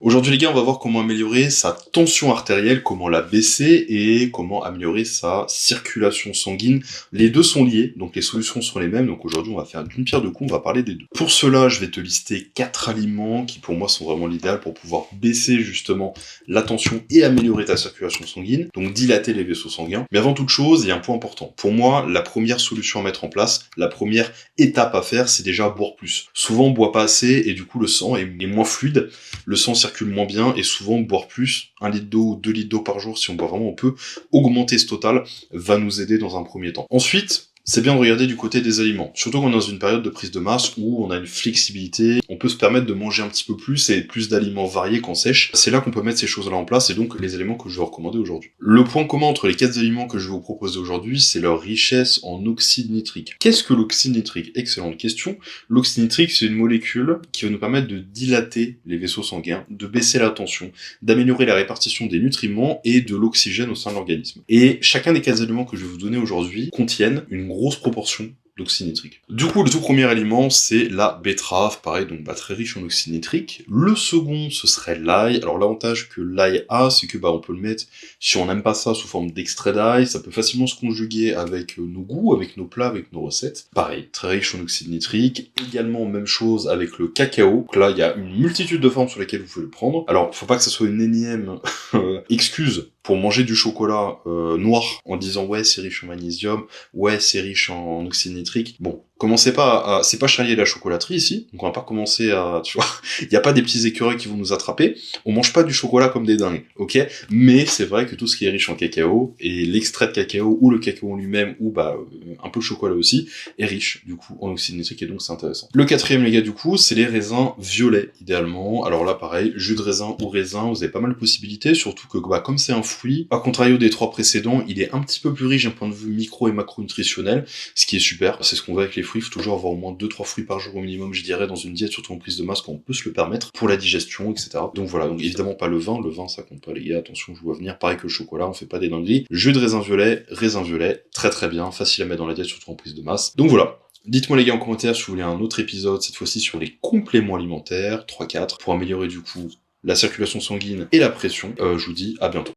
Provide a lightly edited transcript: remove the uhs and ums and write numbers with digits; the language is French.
Aujourd'hui les gars, on va voir comment améliorer sa tension artérielle, comment la baisser et comment améliorer sa circulation sanguine. Les deux sont liés, donc les solutions sont les mêmes, donc aujourd'hui on va faire d'une pierre deux coups, on va parler des deux. Pour cela, je vais te lister 4 aliments qui pour moi sont vraiment l'idéal pour pouvoir baisser justement la tension et améliorer ta circulation sanguine, donc dilater les vaisseaux sanguins. Mais avant toute chose, il y a un point important. Pour moi, la première solution à mettre en place, la première étape à faire, c'est déjà boire plus. Souvent on boit pas assez et du coup le sang est moins fluide, le sang circule moins bien, et souvent boire plus, 1 litre d'eau ou 2 litres d'eau par jour, si on boit vraiment, on peut augmenter ce total, va nous aider dans un premier temps. Ensuite, c'est bien de regarder du côté des aliments, surtout qu'on est dans une période de prise de masse où on a une flexibilité, on peut se permettre de manger un petit peu plus et plus d'aliments variés qu'en sèche. C'est là qu'on peut mettre ces choses-là en place, et donc les éléments que je vais recommander aujourd'hui. Le point commun entre les 4 aliments que je vais vous proposer aujourd'hui, c'est leur richesse en oxyde nitrique. Qu'est-ce que l'oxyde nitrique? Excellente question. L'oxyde nitrique, c'est une molécule qui va nous permettre de dilater les vaisseaux sanguins, de baisser la tension, d'améliorer la répartition des nutriments et de l'oxygène au sein de l'organisme. Et chacun des 4 aliments que je vais vous donner aujourd'hui contiennent une grosse proportion d'oxyde nitrique. Du coup, le tout premier aliment, c'est la betterave, pareil, donc très riche en oxyde nitrique. Le second, ce serait l'ail. Alors l'avantage que l'ail a, c'est que on peut le mettre, si on n'aime pas ça, sous forme d'extrait d'ail, ça peut facilement se conjuguer avec nos goûts, avec nos plats, avec nos recettes. Pareil, très riche en oxyde nitrique. Également, même chose avec le cacao. Donc là, il y a une multitude de formes sur lesquelles vous pouvez le prendre. Alors, faut pas que ça soit une énième excuse pour manger du chocolat noir en disant ouais c'est riche en magnésium, ouais c'est riche en oxyde nitrique. Bon, commencez pas à... C'est pas Charlie et la chocolaterie ici, donc on va pas commencer à... Tu vois, il y a pas des petits écureuils qui vont nous attraper, on mange pas du chocolat comme des dingues, ok? Mais c'est vrai que tout ce qui est riche en cacao, et l'extrait de cacao, ou le cacao en lui-même, ou un peu le chocolat aussi, est riche, du coup, en oxyde nitrique, et donc c'est intéressant. Le quatrième, les gars, du coup, c'est les raisins violets, idéalement. Alors là, pareil, jus de raisin ou raisin, vous avez pas mal de possibilités, surtout que, comme c'est un fruit, à contrario des 3 précédents, il est un petit peu plus riche d'un point de vue micro et macronutritionnel, ce qui est super, c'est ce qu'on veut avec les fruits, il faut toujours avoir au moins 2-3 fruits par jour au minimum, je dirais, dans une diète, surtout en prise de masse, quand on peut se le permettre, pour la digestion, etc. Donc voilà, donc évidemment pas le vin ça compte pas les gars, attention, je vois venir, pareil que le chocolat, on fait pas des dingueries. Jus de raisin violet, très très bien, facile à mettre dans la diète, surtout en prise de masse. Donc voilà. Dites-moi les gars en commentaire si vous voulez un autre épisode, cette fois-ci sur les compléments alimentaires, 3-4, pour améliorer du coup la circulation sanguine et la pression. Je vous dis à bientôt.